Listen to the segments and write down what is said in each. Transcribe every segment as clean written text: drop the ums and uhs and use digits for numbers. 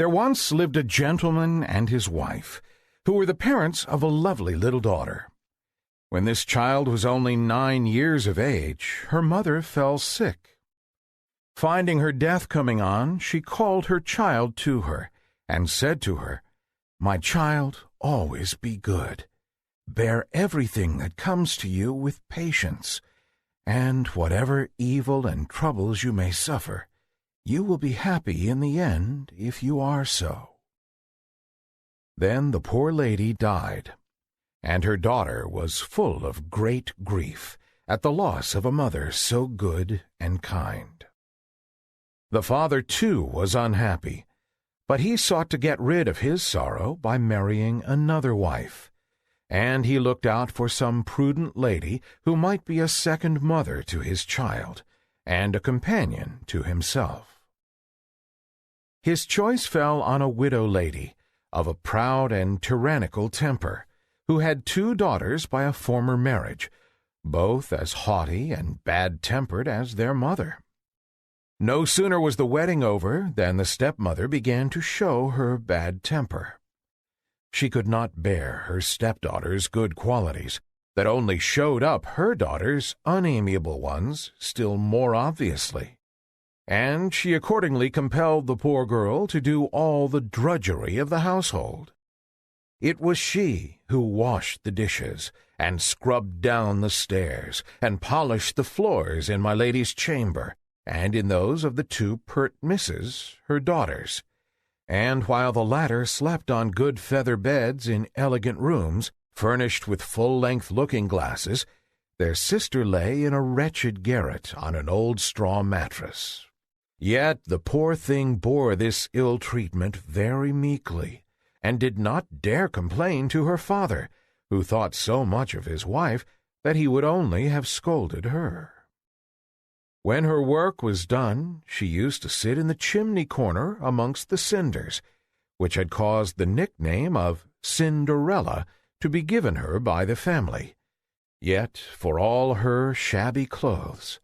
There once lived a gentleman and his wife, who were the parents of a lovely little daughter. When this child was only 9 years of age, her mother fell sick. Finding her death coming on, she called her child to her and said to her, "My child, always be good. Bear everything that comes to you with patience, and whatever evil and troubles you may suffer, you will be happy in the end if you are so." Then the poor lady died, and her daughter was full of great grief at the loss of a mother so good and kind. The father, too, was unhappy, but he sought to get rid of his sorrow by marrying another wife, and he looked out for some prudent lady who might be a second mother to his child and a companion to himself. His choice fell on a widow lady of a proud and tyrannical temper, who had 2 daughters by a former marriage, both as haughty and bad-tempered as their mother. No sooner was the wedding over than the stepmother began to show her bad temper. She could not bear her stepdaughter's good qualities, that only showed up her daughter's unamiable ones still more obviously, and she accordingly compelled the poor girl to do all the drudgery of the household. It was she who washed the dishes, and scrubbed down the stairs, and polished the floors in my lady's chamber, and in those of the 2 pert misses, her daughters. And while the latter slept on good feather beds in elegant rooms, furnished with full-length looking-glasses, their sister lay in a wretched garret on an old straw mattress. Yet the poor thing bore this ill treatment very meekly, and did not dare complain to her father, who thought so much of his wife that he would only have scolded her. When her work was done, she used to sit in the chimney corner amongst the cinders, which had caused the nickname of Cinderella to be given her by the family. Yet, for all her shabby clothes,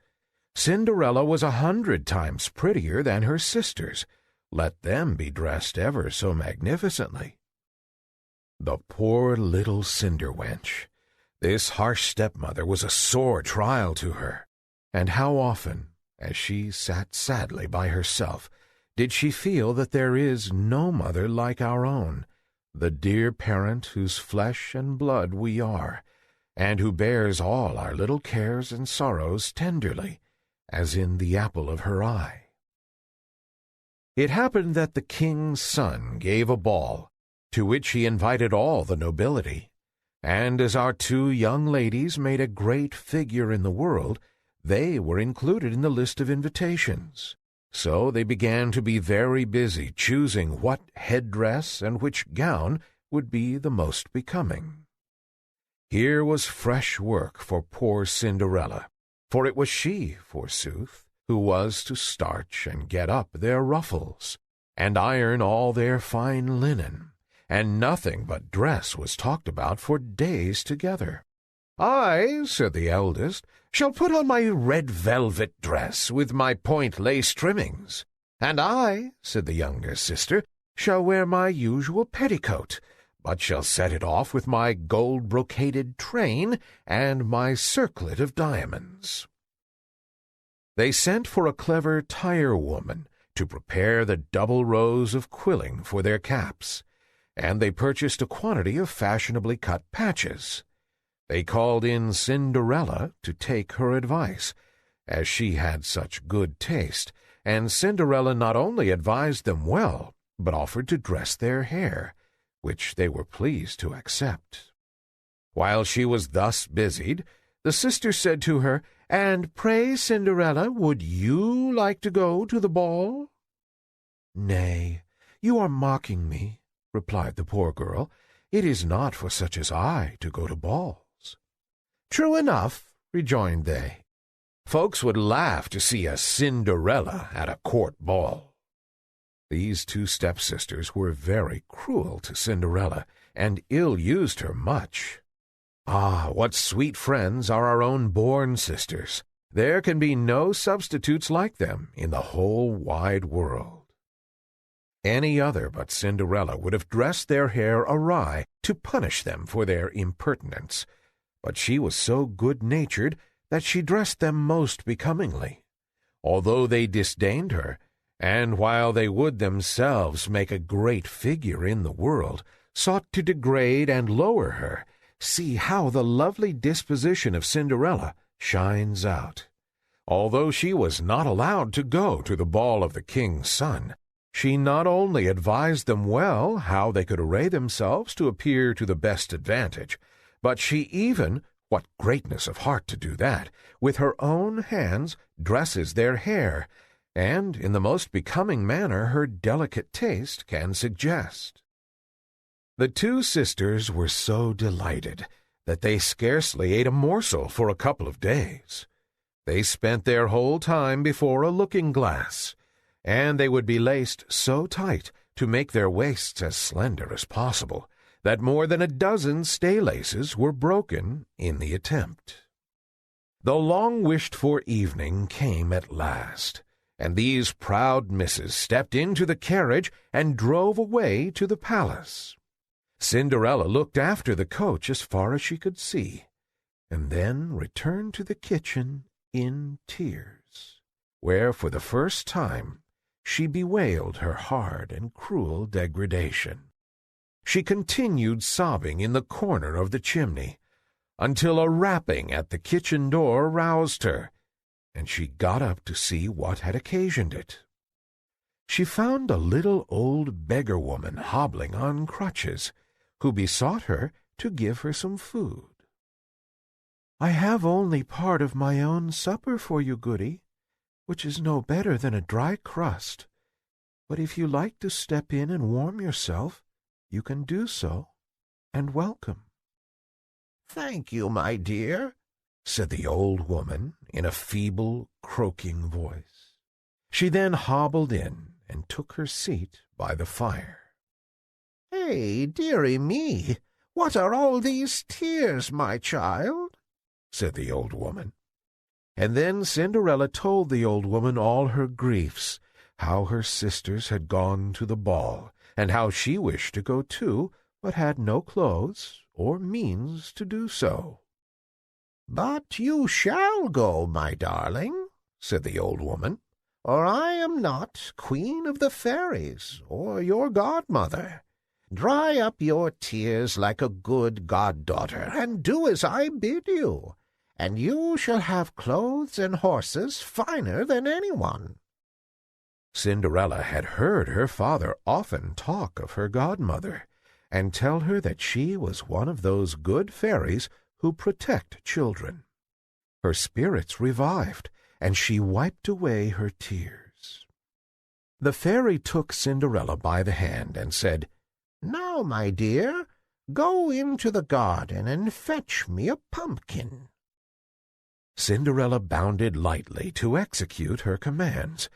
Cinderella was 100 times prettier than her sisters, let them be dressed ever so magnificently. The poor little cinder wench! This harsh stepmother was a sore trial to her. And how often, as she sat sadly by herself, did she feel that there is no mother like our own, the dear parent whose flesh and blood we are, and who bears all our little cares and sorrows tenderly, as in the apple of her eye. It happened that the king's son gave a ball, to which he invited all the nobility, and as our 2 young ladies made a great figure in the world, they were included in the list of invitations. So they began to be very busy choosing what headdress and which gown would be the most becoming. Here was fresh work for poor Cinderella, for it was she, forsooth, who was to starch and get up their ruffles, and iron all their fine linen, and nothing but dress was talked about for days together. "I," said the eldest, "shall put on my red velvet dress with my point lace trimmings." "And I," said the younger sister, "shall wear my usual petticoat, but shall set it off with my gold-brocaded train and my circlet of diamonds." They sent for a clever tire-woman to prepare the double rows of quilling for their caps, and they purchased a quantity of fashionably cut patches. They called in Cinderella to take her advice, as she had such good taste, and Cinderella not only advised them well, but offered to dress their hair, which they were pleased to accept. While she was thus busied, the sister said to her, "And pray, Cinderella, would you like to go to the ball?" "Nay, you are mocking me," replied the poor girl. "It is not for such as I to go to balls." "True enough," rejoined they. "Folks would laugh to see a Cinderella at a court ball." These 2 stepsisters were very cruel to Cinderella, and ill-used her much. Ah, what sweet friends are our own born sisters! There can be no substitutes like them in the whole wide world. Any other but Cinderella would have dressed their hair awry to punish them for their impertinence, but she was so good-natured that she dressed them most becomingly. Although they disdained her, and while they would themselves make a great figure in the world, sought to degrade and lower her, see how the lovely disposition of Cinderella shines out. Although she was not allowed to go to the ball of the king's son, she not only advised them well how they could array themselves to appear to the best advantage, but she even, what greatness of heart to do that, with her own hands dresses their hair, and in the most becoming manner her delicate taste can suggest. The two sisters were so delighted that they scarcely ate a morsel for a couple of days. They spent their whole time before a looking-glass, and they would be laced so tight to make their waists as slender as possible that more than a dozen stay-laces were broken in the attempt. The long-wished-for evening came at last, and these proud misses stepped into the carriage and drove away to the palace. Cinderella looked after the coach as far as she could see, and then returned to the kitchen in tears, where for the first time she bewailed her hard and cruel degradation. She continued sobbing in the corner of the chimney, until a rapping at the kitchen door roused her, and she got up to see what had occasioned it. She found a little old beggar-woman hobbling on crutches, who besought her to give her some food. "I have only part of my own supper for you, Goody, which is no better than a dry crust. But if you like to step in and warm yourself, you can do so, and welcome." "Thank you, my dear," said the old woman in a feeble, croaking voice. She then hobbled in and took her seat by the fire. "Hey, dearie me, what are all these tears, my child?" said the old woman. And then Cinderella told the old woman all her griefs, how her sisters had gone to the ball, and how she wished to go too, but had no clothes or means to do so. "But you shall go, my darling," said the old woman, "or I am not Queen of the Fairies, or your godmother. Dry up your tears like a good goddaughter, and do as I bid you, and you shall have clothes and horses finer than anyone." Cinderella had heard her father often talk of her godmother, and tell her that she was one of those good fairies who protect children. Her spirits revived, and she wiped away her tears. The fairy took Cinderella by the hand and said, "Now, my dear, go into the garden and fetch me a pumpkin." Cinderella bounded lightly to execute her commands,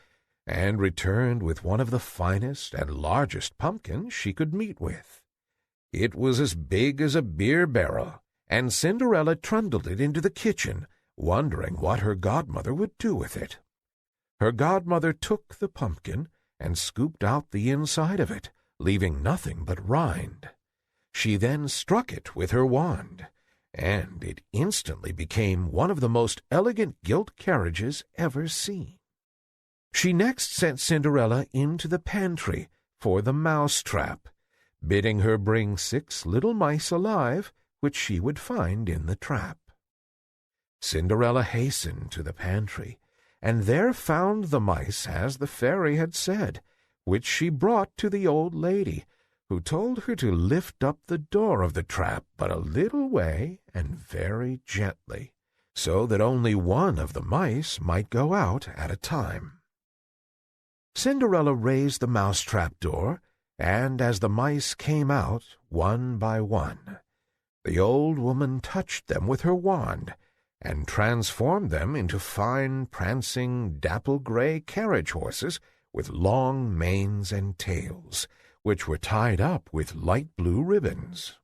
and returned with one of the finest and largest pumpkins she could meet with. It was as big as a beer barrel, and Cinderella trundled it into the kitchen, wondering what her godmother would do with it. Her godmother took the pumpkin and scooped out the inside of it, leaving nothing but rind. She then struck it with her wand, and it instantly became one of the most elegant gilt carriages ever seen. She next sent Cinderella into the pantry for the mouse-trap, bidding her bring 6 little mice alive, which she would find in the trap. Cinderella hastened to the pantry, and there found the mice as the fairy had said, which she brought to the old lady, who told her to lift up the door of the trap but a little way and very gently, so that only one of the mice might go out at a time. Cinderella raised the mouse-trap door, and as the mice came out one by one, the old woman touched them with her wand, and transformed them into fine, prancing, dapple-gray carriage-horses with long manes and tails, which were tied up with light blue ribbons.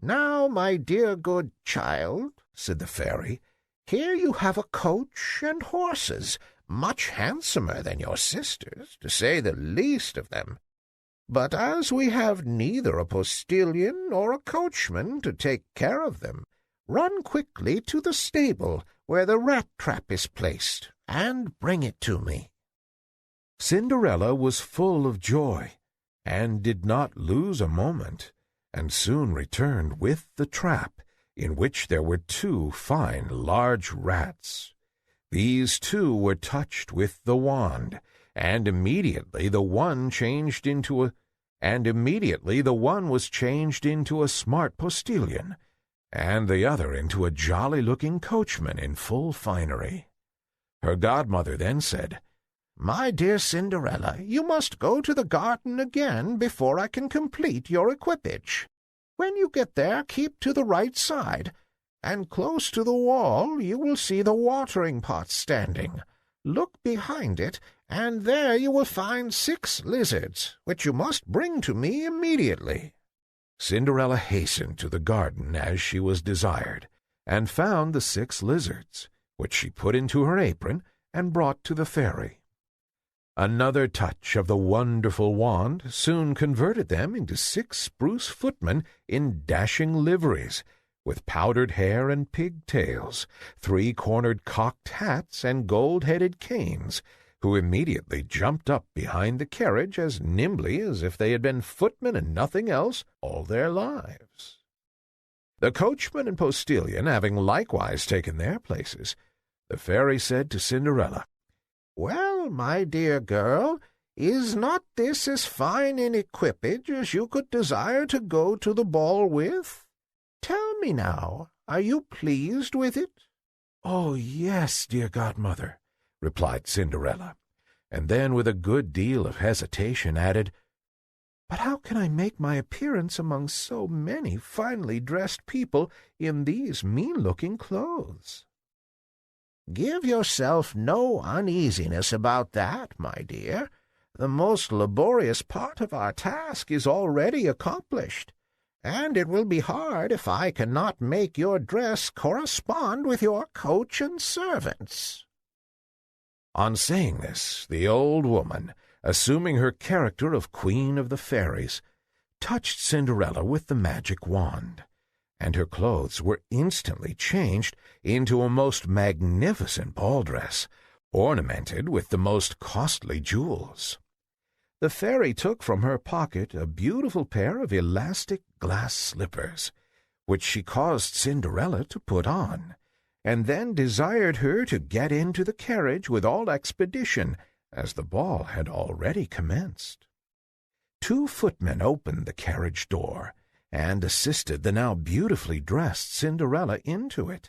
"Now, my dear good child," said the fairy, "here you have a coach and horses, much handsomer than your sisters, to say the least of them. But as we have neither a postilion nor a coachman to take care of them, run quickly to the stable where the rat-trap is placed, and bring it to me." Cinderella was full of joy, and did not lose a moment, and soon returned with the trap, in which there were 2 fine large rats. These 2 were touched with the wand, and immediately the one was changed into a smart postilion, and the other into a jolly-looking coachman in full finery. Her godmother then said, "My dear Cinderella, you must go to the garden again before I can complete your equipage. When you get there, keep to the right side, and close to the wall you will see the watering pot standing. Look behind it, and there you will find 6 lizards, which you must bring to me immediately." Cinderella hastened to the garden as she was desired, and found the 6 lizards, which she put into her apron and brought to the fairy. Another touch of the wonderful wand soon converted them into 6 spruce footmen in dashing liveries, with powdered hair and pigtails, 3-cornered cocked hats, and gold-headed canes, who immediately jumped up behind the carriage as nimbly as if they had been footmen and nothing else all their lives. The coachman and postilion having likewise taken their places, the fairy said to Cinderella, "Well, my dear girl, is not this as fine an equipage as you could desire to go to the ball with? Tell me now, are you pleased with it?" "Oh, yes, dear godmother," replied Cinderella, and then with a good deal of hesitation added, "But how can I make my appearance among so many finely dressed people in these mean-looking clothes?" "Give yourself no uneasiness about that, my dear. The most laborious part of our task is already accomplished, and it will be hard if I cannot make your dress correspond with your coach and servants." On saying this, the old woman, assuming her character of Queen of the Fairies, touched Cinderella with the magic wand, and her clothes were instantly changed into a most magnificent ball dress, ornamented with the most costly jewels. The fairy took from her pocket a beautiful pair of elastic glass slippers, which she caused Cinderella to put on, and then desired her to get into the carriage with all expedition, as the ball had already commenced. 2 footmen opened the carriage door, and assisted the now beautifully dressed Cinderella into it.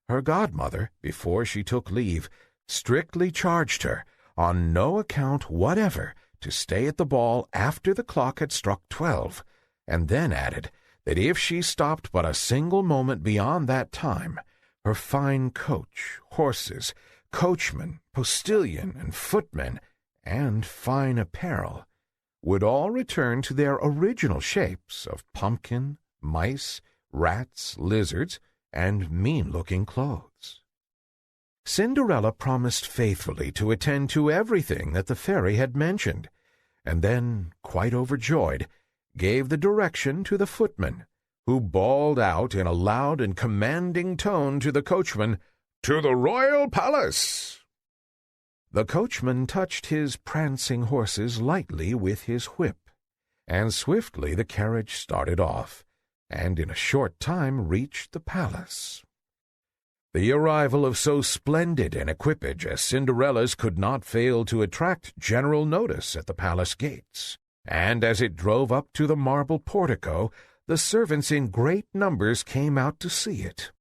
Her godmother, before she took leave, strictly charged her, on no account whatever, to stay at the ball after the clock had struck 12, and then added that if she stopped but a single moment beyond that time, her fine coach, horses, coachman, postilion, and footmen, and fine apparel, would all return to their original shapes of pumpkin, mice, rats, lizards, and mean-looking clothes. Cinderella promised faithfully to attend to everything that the fairy had mentioned, and then, quite overjoyed, gave the direction to the footman, who bawled out in a loud and commanding tone to the coachman, "To the royal palace!" The coachman touched his prancing horses lightly with his whip, and swiftly the carriage started off, and in a short time reached the palace. The arrival of so splendid an equipage as Cinderella's could not fail to attract general notice at the palace gates, and as it drove up to the marble portico, the servants in great numbers came out to see it.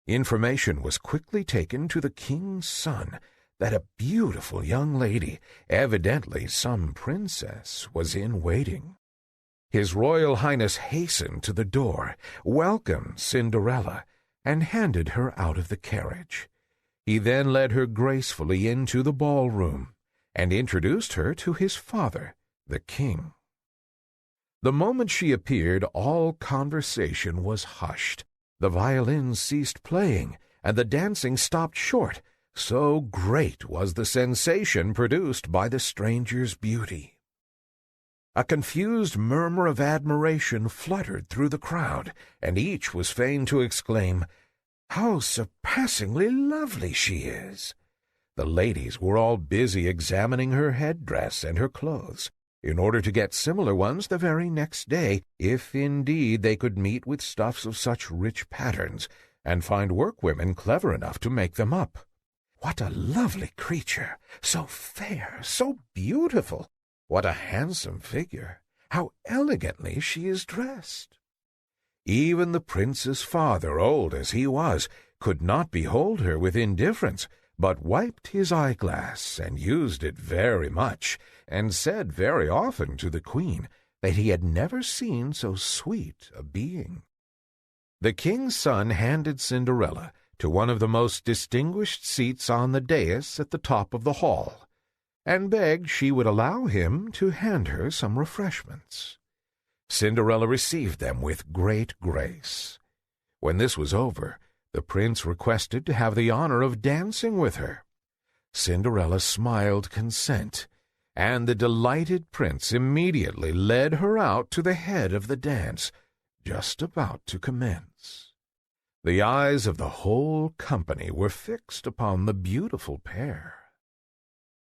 Information was quickly taken to the king's son that a beautiful young lady, evidently some princess, was in waiting. His Royal Highness hastened to the door, welcomed Cinderella, and handed her out of the carriage. He then led her gracefully into the ballroom, and introduced her to his father, the king. The moment she appeared, all conversation was hushed. The violins ceased playing, and the dancing stopped short, so great was the sensation produced by the stranger's beauty. A confused murmur of admiration fluttered through the crowd, and each was fain to exclaim, "How surpassingly lovely she is!" The ladies were all busy examining her headdress and her clothes, in order to get similar ones the very next day, if indeed they could meet with stuffs of such rich patterns, and find workwomen clever enough to make them up. What a lovely creature! So fair, so beautiful! What a handsome figure! How elegantly she is dressed! Even the prince's father, old as he was, could not behold her with indifference, but wiped his eyeglass, and used it very much, and said very often to the queen that he had never seen so sweet a being. The king's son handed Cinderella to one of the most distinguished seats on the dais at the top of the hall, and begged she would allow him to hand her some refreshments. Cinderella received them with great grace. When this was over, the prince requested to have the honor of dancing with her. Cinderella smiled consent, and the delighted prince immediately led her out to the head of the dance, just about to commence. The eyes of the whole company were fixed upon the beautiful pair.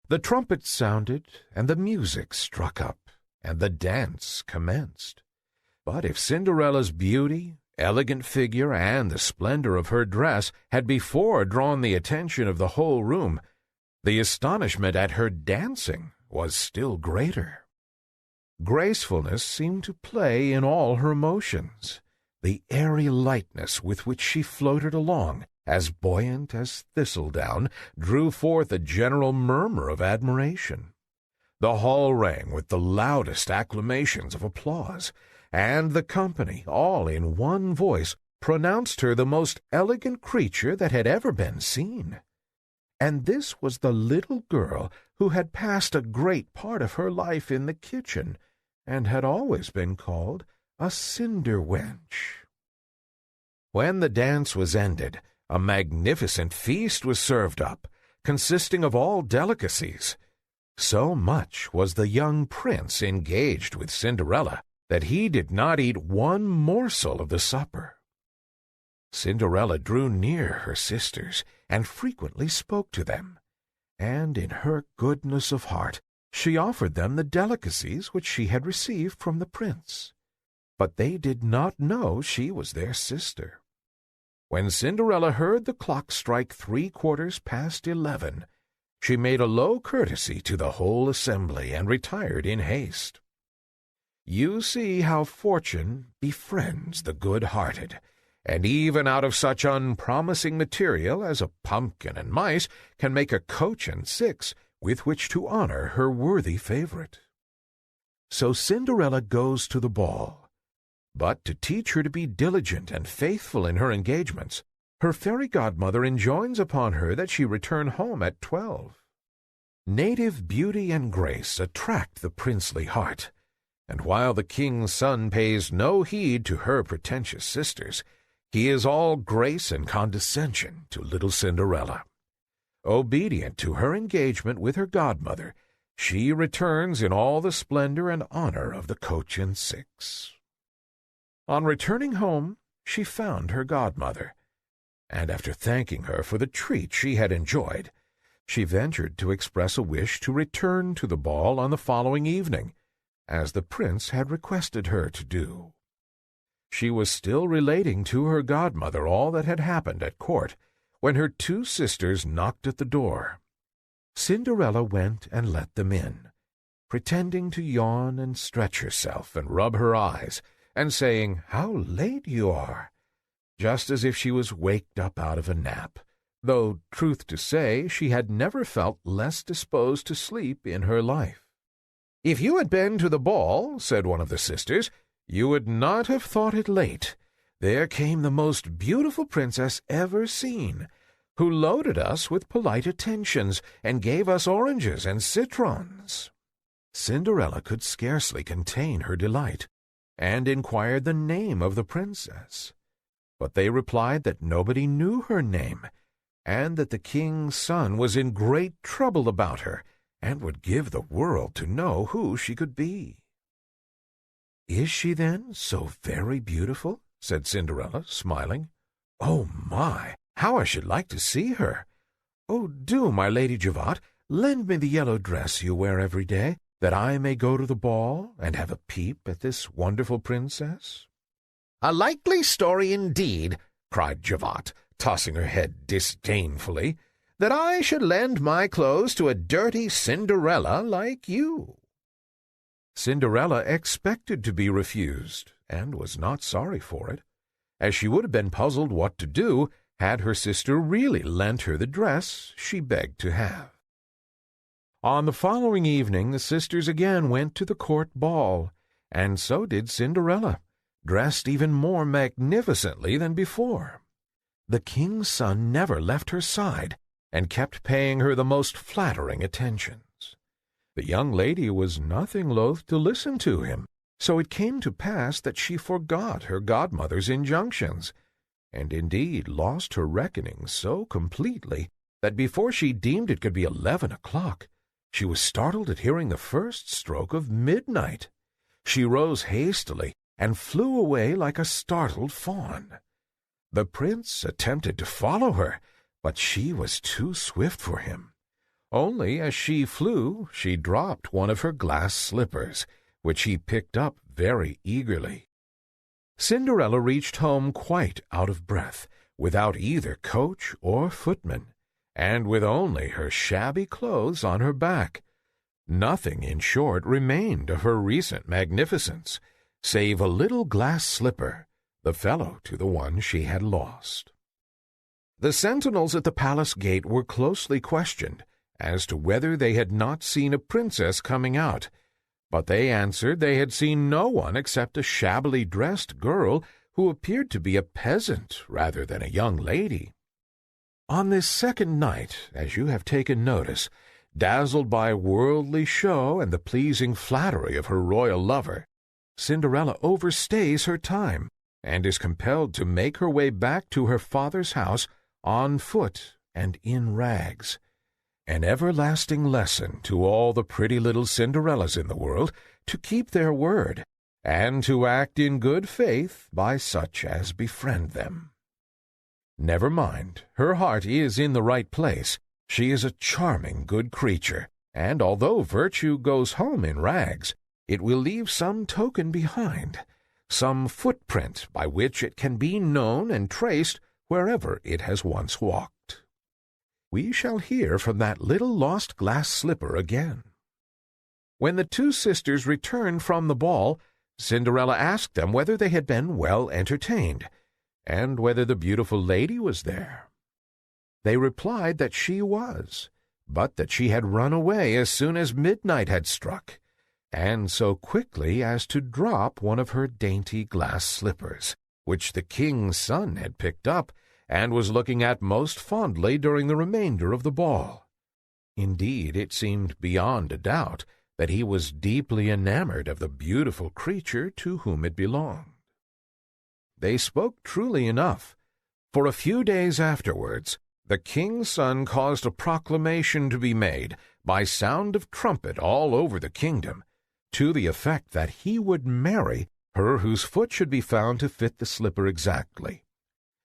The trumpet sounded, and the music struck up, and the dance commenced. But if Cinderella's beauty, elegant figure, and the splendor of her dress had before drawn the attention of the whole room, the astonishment at her dancing was still greater. Gracefulness seemed to play in all her motions. The airy lightness with which she floated along, as buoyant as thistledown, drew forth a general murmur of admiration. The hall rang with the loudest acclamations of applause, and the company, all in one voice, pronounced her the most elegant creature that had ever been seen. And this was the little girl who had passed a great part of her life in the kitchen, and had always been called a cinder wench. When the dance was ended, a magnificent feast was served up, consisting of all delicacies. So much was the young prince engaged with Cinderella that he did not eat one morsel of the supper. Cinderella drew near her sisters and frequently spoke to them, and in her goodness of heart she offered them the delicacies which she had received from the prince. But they did not know she was their sister. When Cinderella heard the clock strike 11:15, she made a low courtesy to the whole assembly and retired in haste. You see how fortune befriends the good-hearted, and even out of such unpromising material as a pumpkin and mice can make a coach and six with which to honor her worthy favorite. So Cinderella goes to the ball. But to teach her to be diligent and faithful in her engagements, her fairy godmother enjoins upon her that she return home at 12. Native beauty and grace attract the princely heart, and while the king's son pays no heed to her pretentious sisters, he is all grace and condescension to little Cinderella. Obedient to her engagement with her godmother, she returns in all the splendor and honor of the coach and six. On returning home, she found her godmother, and after thanking her for the treat she had enjoyed, she ventured to express a wish to return to the ball on the following evening, as the prince had requested her to do. She was still relating to her godmother all that had happened at court, when her two sisters knocked at the door. Cinderella went and let them in, pretending to yawn and stretch herself and rub her eyes, and saying, "How late you are," just as if she was waked up out of a nap, though, truth to say, she had never felt less disposed to sleep in her life. "If you had been to the ball," said one of the sisters, "you would not have thought it late. There came the most beautiful princess ever seen, who loaded us with polite attentions, and gave us oranges and citrons." Cinderella could scarcely contain her delight, and inquired the name of the princess. But they replied that nobody knew her name, and that the king's son was in great trouble about her, and would give the world to know who she could be. "Is she, then, so very beautiful?" said Cinderella, smiling. "Oh, my, how I should like to see her! Oh, do, my Lady Javotte, lend me the yellow dress you wear every day, that I may go to the ball and have a peep at this wonderful princess." "A likely story indeed," cried Javotte, tossing her head disdainfully, "that I should lend my clothes to a dirty Cinderella like you." Cinderella expected to be refused, and was not sorry for it, as she would have been puzzled what to do had her sister really lent her the dress she begged to have. On the following evening the sisters again went to the court ball, and so did Cinderella, dressed even more magnificently than before. The king's son never left her side, and kept paying her the most flattering attentions. The young lady was nothing loath to listen to him, so it came to pass that she forgot her godmother's injunctions, and indeed lost her reckoning so completely that before she deemed it could be 11 o'clock, she was startled at hearing the first stroke of midnight. She rose hastily and flew away like a startled fawn. The prince attempted to follow her, but she was too swift for him. Only as she flew, she dropped one of her glass slippers, which he picked up very eagerly. Cinderella reached home quite out of breath, without either coach or footman, and with only her shabby clothes on her back. Nothing, in short, remained of her recent magnificence, save a little glass slipper, the fellow to the one she had lost. The sentinels at the palace gate were closely questioned as to whether they had not seen a princess coming out, but they answered they had seen no one except a shabbily dressed girl who appeared to be a peasant rather than a young lady. On this second night, as you have taken notice, dazzled by worldly show and the pleasing flattery of her royal lover, Cinderella overstays her time, and is compelled to make her way back to her father's house on foot and in rags. An everlasting lesson to all the pretty little Cinderellas in the world to keep their word, and to act in good faith by such as befriend them. Never mind, her heart is in the right place. She is a charming good creature, and although virtue goes home in rags, it will leave some token behind, some footprint by which it can be known and traced wherever it has once walked. We shall hear from that little lost glass slipper again. When the two sisters returned from the ball, Cinderella asked them whether they had been well entertained, and whether the beautiful lady was there. They replied that she was, but that she had run away as soon as midnight had struck, and so quickly as to drop one of her dainty glass slippers, which the king's son had picked up, and was looking at most fondly during the remainder of the ball. Indeed, it seemed beyond a doubt that he was deeply enamored of the beautiful creature to whom it belonged. They spoke truly enough, for a few days afterwards the king's son caused a proclamation to be made by sound of trumpet all over the kingdom, to the effect that he would marry her whose foot should be found to fit the slipper exactly.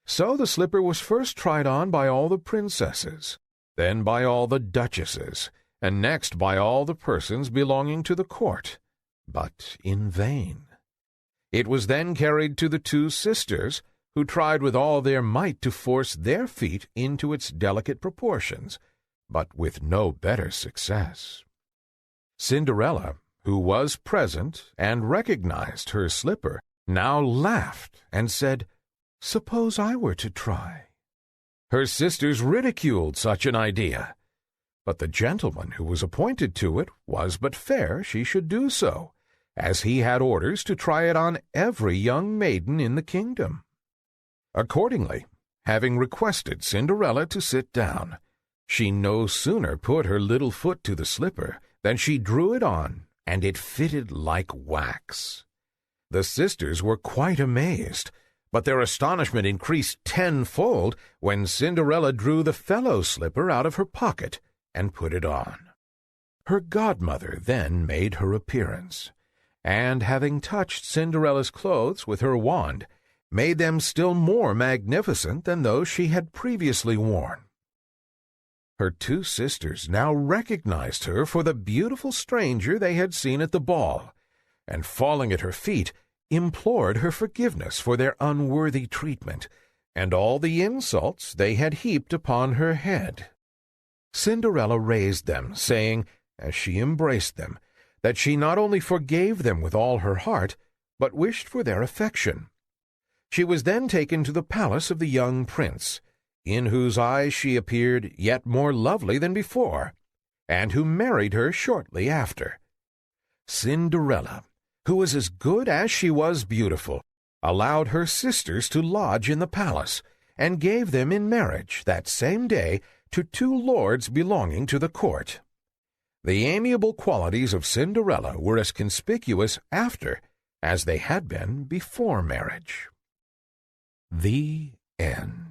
So the slipper was first tried on by all the princesses, then by all the duchesses, and next by all the persons belonging to the court, but in vain. It was then carried to the two sisters, who tried with all their might to force their feet into its delicate proportions, but with no better success. Cinderella, who was present and recognized her slipper, now laughed and said, "Suppose I were to try." Her sisters ridiculed such an idea, but the gentleman who was appointed to it was but fair she should do so, as he had orders to try it on every young maiden in the kingdom. Accordingly, having requested Cinderella to sit down, she no sooner put her little foot to the slipper than she drew it on, and it fitted like wax. The sisters were quite amazed, But their astonishment increased tenfold when Cinderella drew the fellow slipper out of her pocket and put it on. Her godmother then made her appearance, and having touched Cinderella's clothes with her wand, made them still more magnificent than those she had previously worn. Her two sisters now recognized her for the beautiful stranger they had seen at the ball, and falling at her feet, implored her forgiveness for their unworthy treatment, and all the insults they had heaped upon her head. Cinderella raised them, saying, as she embraced them, that she not only forgave them with all her heart, but wished for their affection. She was then taken to the palace of the young prince, in whose eyes she appeared yet more lovely than before, and who married her shortly after. Cinderella, who was as good as she was beautiful, allowed her sisters to lodge in the palace, and gave them in marriage that same day to two lords belonging to the court. The amiable qualities of Cinderella were as conspicuous after as they had been before marriage. The end.